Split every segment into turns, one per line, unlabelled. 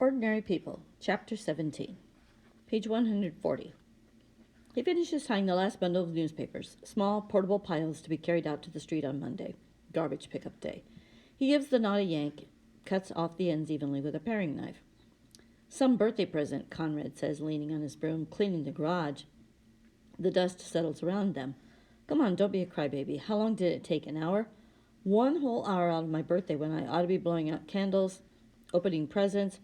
Ordinary People, Chapter 17, page 140. He finishes tying the last bundle of newspapers, small, portable piles to be carried out to the street on Monday, garbage pickup day. He gives the knot a yank, cuts off the ends evenly with a paring knife. Some birthday present, Conrad says, leaning on his broom, cleaning the garage. The dust settles around them. Come on, don't be a crybaby. How long did it take? An hour? 1 whole hour out of my birthday when I ought to be blowing out candles, opening presents.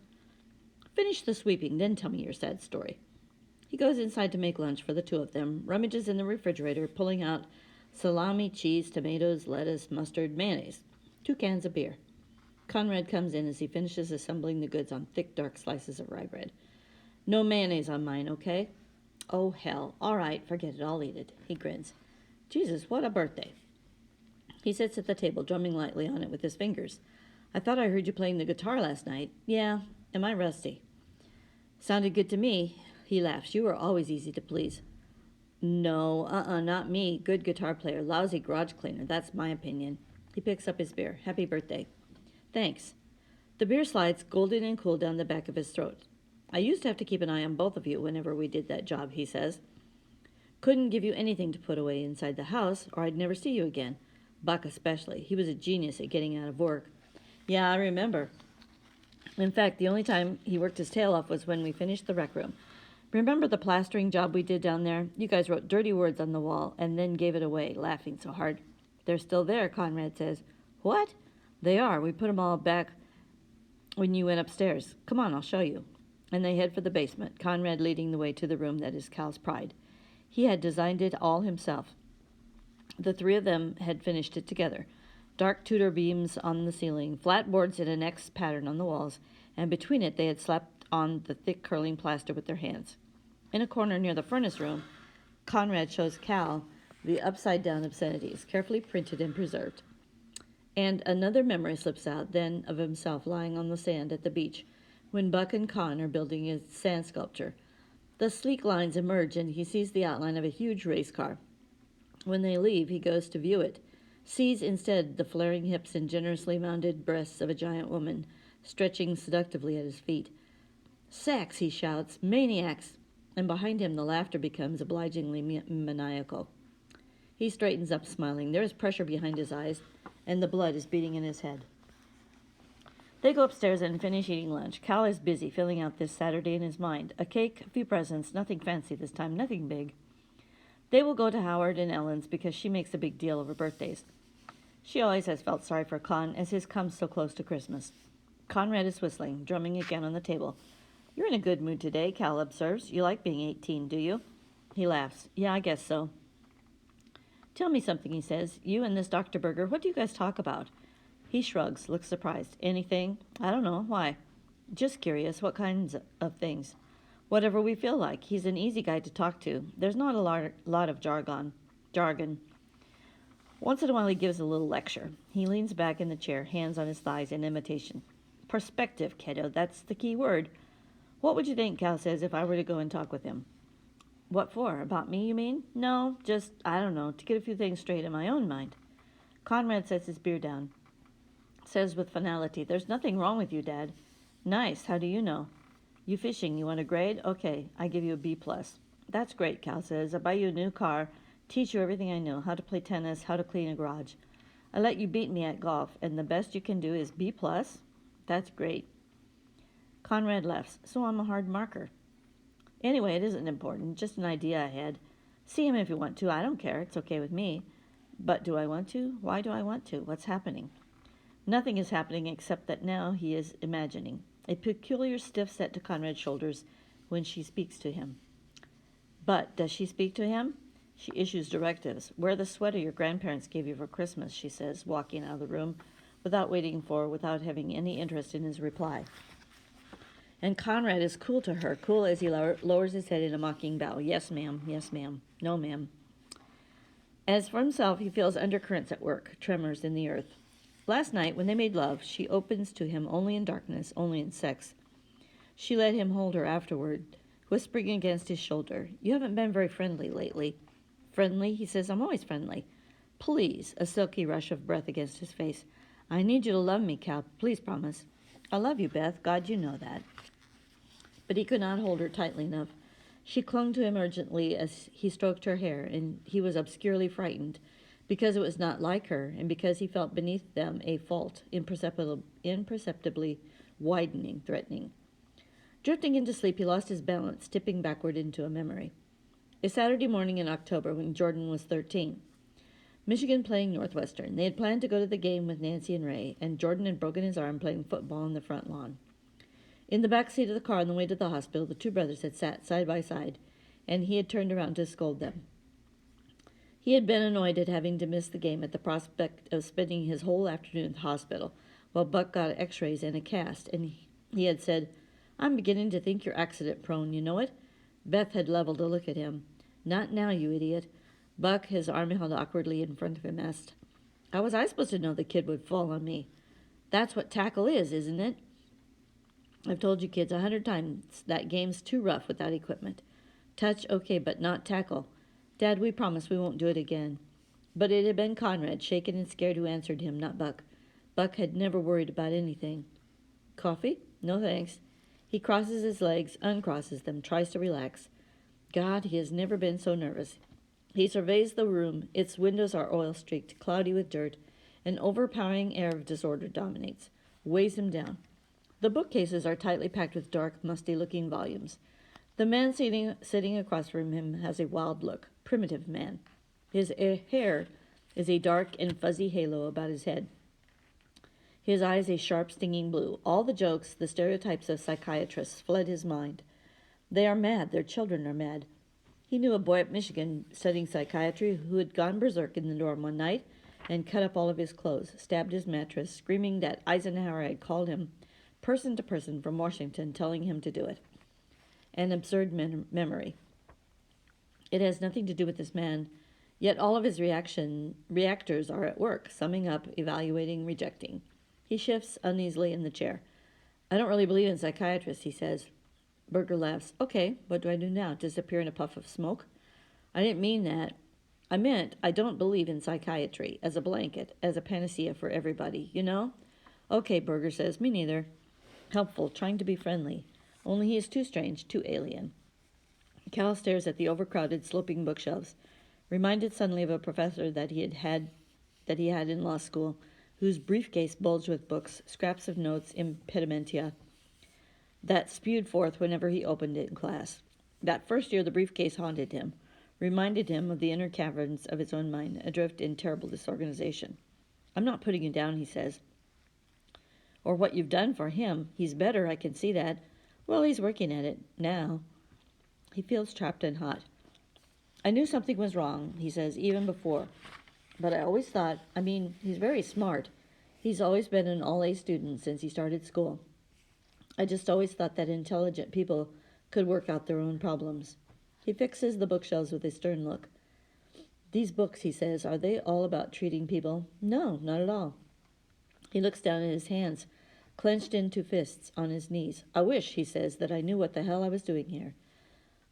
Finish the sweeping, then tell me your sad story. He goes inside to make lunch for the two of them, rummages in the refrigerator, pulling out salami, cheese, tomatoes, lettuce, mustard, mayonnaise, 2 cans of beer. Conrad comes in as he finishes assembling the goods on thick, dark slices of rye bread. No mayonnaise on mine, okay? Oh, hell. All right, forget it. I'll eat it. He grins. Jesus, what a birthday. He sits at the table, drumming lightly on it with his fingers. I thought I heard you playing the guitar last night. Yeah. Am I rusty? Sounded good to me. He laughs. You were always easy to please. No, not me. Good guitar player. Lousy garage cleaner. That's my opinion. He picks up his beer. Happy birthday. Thanks. The beer slides golden and cool down the back of his throat. I used to have to keep an eye on both of you whenever we did that job, he says. Couldn't give you anything to put away inside the house, or I'd never see you again. Buck especially. He was a genius at getting out of work. Yeah, I remember. In fact, the only time he worked his tail off was when we finished the rec room. Remember the plastering job we did down there? You guys wrote dirty words on the wall and then gave it away, laughing so hard. They're still there, Conrad says. What? They are. We put them all back when you went upstairs. Come on, I'll show you. And they head for the basement, Conrad leading the way to the room that is Cal's pride. He had designed it all himself. The three of them had finished it together. Dark Tudor beams on the ceiling, flat boards in an X pattern on the walls, and between it they had slapped on the thick curling plaster with their hands. In a corner near the furnace room, Conrad shows Cal the upside-down obscenities, carefully printed and preserved. And another memory slips out, then of himself lying on the sand at the beach, when Buck and Con are building a sand sculpture. The sleek lines emerge, and he sees the outline of a huge race car. When they leave, he goes to view it, sees instead the flaring hips and generously mounded breasts of a giant woman, stretching seductively at his feet. Sex, he shouts, maniacs! And behind him the laughter becomes obligingly maniacal. He straightens up, smiling. There is pressure behind his eyes, and the blood is beating in his head. They go upstairs and finish eating lunch. Cal is busy filling out this Saturday in his mind. A cake, a few presents, nothing fancy this time, nothing big. They will go to Howard and Ellen's because she makes a big deal of her birthdays. She always has felt sorry for Con, as his comes so close to Christmas. Conrad is whistling, drumming again on the table. You're in a good mood today, Cal observes. You like being 18, do you? He laughs. Yeah, I guess so. Tell me something, he says. You and this Dr. Berger, what do you guys talk about? He shrugs, looks surprised. Anything? I don't know. Why? Just curious. What kinds of things? Whatever we feel like. He's an easy guy to talk to. There's not a lot of jargon. Once in a while he gives a little lecture. He leans back in the chair, hands on his thighs in imitation. Perspective, kiddo, that's the key word. What would you think, Cal says, if I were to go and talk with him? What for? About me, you mean? No, just, I don't know, to get a few things straight in my own mind. Conrad sets his beer down. Says with finality, there's nothing wrong with you, Dad. Nice, how do you know? You fishing, you want a grade? Okay, I give you a B+. That's great, Cal says. I buy you a new car, teach you everything I know, how to play tennis, how to clean a garage. I let you beat me at golf, and the best you can do is B+? That's great. Conrad laughs. So I'm a hard marker. Anyway, it isn't important, just an idea I had. See him if you want to. I don't care. It's okay with me. But do I want to? Why do I want to? What's happening? Nothing is happening except that now he is imagining. A peculiar stiff set to Conrad's shoulders when she speaks to him. But does she speak to him? She issues directives. Wear the sweater your grandparents gave you for Christmas, she says, walking out of the room without having any interest in his reply. And Conrad is cool to her, cool as he lowers his head in a mocking bow. Yes, ma'am. Yes, ma'am. No, ma'am. As for himself, he feels undercurrents at work, tremors in the earth. Last night, when they made love, she opens to him only in darkness, only in sex. She let him hold her afterward, whispering against his shoulder. You haven't been very friendly lately. Friendly? He says, I'm always friendly. Please, a silky rush of breath against his face. I need you to love me, Cal. Please promise. I love you, Beth. God, you know that. But he could not hold her tightly enough. She clung to him urgently as he stroked her hair, and he was obscurely frightened, because it was not like her, and because he felt beneath them a fault, imperceptibly widening, threatening. Drifting into sleep, he lost his balance, tipping backward into a memory. A Saturday morning in October, when Jordan was 13. Michigan playing Northwestern. They had planned to go to the game with Nancy and Ray, and Jordan had broken his arm playing football on the front lawn. In the back seat of the car on the way to the hospital, the two brothers had sat side by side, and he had turned around to scold them. He had been annoyed at having to miss the game at the prospect of spending his whole afternoon at the hospital, while Buck got x-rays and a cast, and he had said, "I'm beginning to think you're accident-prone, you know it?" Beth had leveled a look at him. "Not now, you idiot." Buck, his arm held awkwardly in front of him, asked, "How was I supposed to know the kid would fall on me?" "That's what tackle is, isn't it? I've told you kids 100 times that game's too rough without equipment. Touch, okay, but not tackle. Dad, we promise we won't do it again." But it had been Conrad, shaken and scared, who answered him, not Buck. Buck had never worried about anything. "Coffee? No thanks." He crosses his legs, uncrosses them, tries to relax. God, he has never been so nervous. He surveys the room. Its windows are oil-streaked, cloudy with dirt. An overpowering air of disorder dominates, weighs him down. The bookcases are tightly packed with dark, musty-looking volumes. The man sitting across from him has a wild look, primitive man. His hair is a dark and fuzzy halo about his head. His eyes a sharp, stinging blue. All the jokes, the stereotypes of psychiatrists fled his mind. They are mad. Their children are mad. He knew a boy at Michigan studying psychiatry who had gone berserk in the dorm one night and cut up all of his clothes, stabbed his mattress, screaming that Eisenhower had called him person to person from Washington, telling him to do it. An absurd memory. It has nothing to do with this man, yet all of his reactors are at work, summing up, evaluating, rejecting. He shifts uneasily in the chair. "I don't really believe in psychiatrists," he says. Berger laughs. "Okay, what do I do now? Disappear in a puff of smoke?" "I didn't mean that. I meant I don't believe in psychiatry as a blanket, as a panacea for everybody, you know?" "Okay," Berger says. "Me neither." Helpful, trying to be friendly. Only he is too strange, too alien. Cal stares at the overcrowded, sloping bookshelves, reminded suddenly of a professor that he had in law school, whose briefcase bulged with books, scraps of notes, impedimenta, that spewed forth whenever he opened it in class. That first year the briefcase haunted him, reminded him of the inner caverns of his own mind, adrift in terrible disorganization. "I'm not putting you down," he says, "or what you've done for him. He's better, I can see that. Well, he's working at it now." He feels trapped and hot. "I knew something was wrong," he says, "even before. But I always thought, he's very smart. He's always been an all-A student since he started school. I just always thought that intelligent people could work out their own problems." He fixes the bookshelves with a stern look. "These books," he says, "are they all about treating people?" "No, not at all." He looks down at his hands, clenched into fists on his knees. "I wish," he says, "that I knew what the hell I was doing here."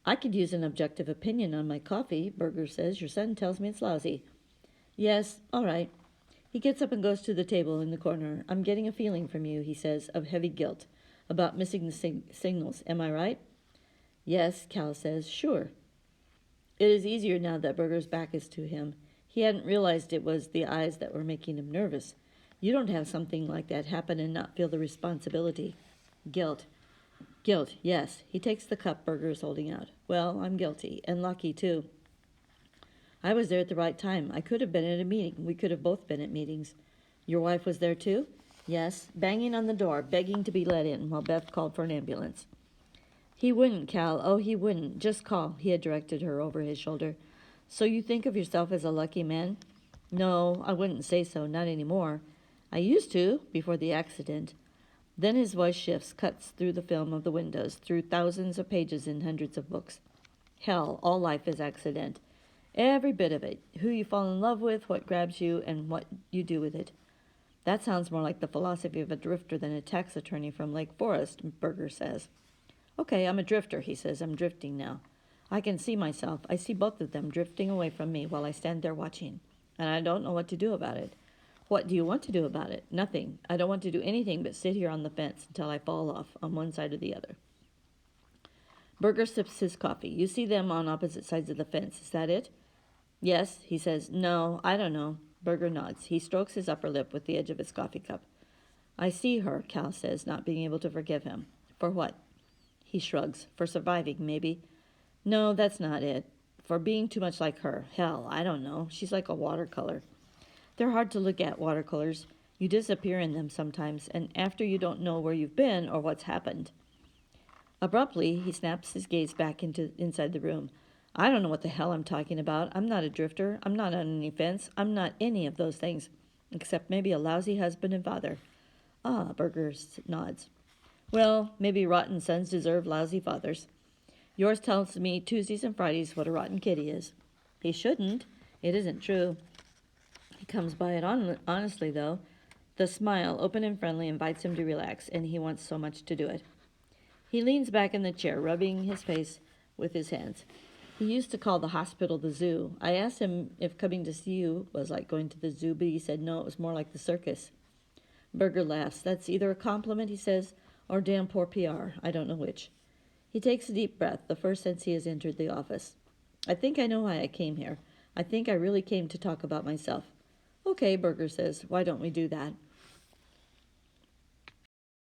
"I could use an objective opinion on my coffee," Berger says. "Your son tells me it's lousy." "Yes, all right." He gets up and goes to the table in the corner. "I'm getting a feeling from you," he says, "of heavy guilt. About missing the signals. Am I right?" "Yes," Cal says. "Sure." It is easier now that Berger's back is to him. He hadn't realized it was the eyes that were making him nervous. You don't have something like that happen and not feel the responsibility. Guilt. Guilt, yes. He takes the cup Berger is holding out. "Well, I'm guilty, and lucky, too. I was there at the right time. I could have been at a meeting. We could have both been at meetings." "Your wife was there, too?" "Yes, banging on the door, begging to be let in, while Beth called for an ambulance." "He wouldn't, Cal. Oh, he wouldn't. Just call," he had directed her over his shoulder. "So you think of yourself as a lucky man?" "No, I wouldn't say so. Not anymore. I used to, before the accident." Then his voice shifts, cuts through the film of the windows, through thousands of pages in hundreds of books. "Hell, all life is accident. Every bit of it. Who you fall in love with, what grabs you, and what you do with it." "That sounds more like the philosophy of a drifter than a tax attorney from Lake Forest," Berger says. "Okay, I'm a drifter," he says. "I'm drifting now. I can see myself. I see both of them drifting away from me while I stand there watching, and I don't know what to do about it. What do you want to do about it? Nothing. I don't want to do anything but sit here on the fence until I fall off on one side or the other. Berger sips his coffee. You see them on opposite sides of the fence. Is that it? Yes, he says. No, I don't know. Berger nods. He strokes his upper lip with the edge of his coffee cup. I see her, Cal says, not being able to forgive him. For what? He shrugs. For surviving, maybe. No, that's not it. For being too much like her. Hell, I don't know. She's like a watercolor. They're hard to look at, watercolors. You disappear in them sometimes, and after you don't know where you've been or what's happened. Abruptly, he snaps his gaze back inside the room. I don't know what the hell I'm talking about. I'm not a drifter. I'm not on any fence. I'm not any of those things, except maybe a lousy husband and father. Ah, Berger nods. Well, maybe rotten sons deserve lousy fathers. Yours tells me Tuesdays and Fridays what a rotten kid he is. He shouldn't. It isn't true. He comes by it honestly, though. The smile, open and friendly, invites him to relax, and he wants so much to do it. He leans back in the chair, rubbing his face with his hands. He used to call the hospital the zoo. I asked him if coming to see you was like going to the zoo, but he said no, it was more like the circus. Berger laughs. That's either a compliment, he says, or damn poor PR. I don't know which. He takes a deep breath, the first since he has entered the office. I think I know why I came here. I think I really came to talk about myself. Okay, Berger says, why don't we do that?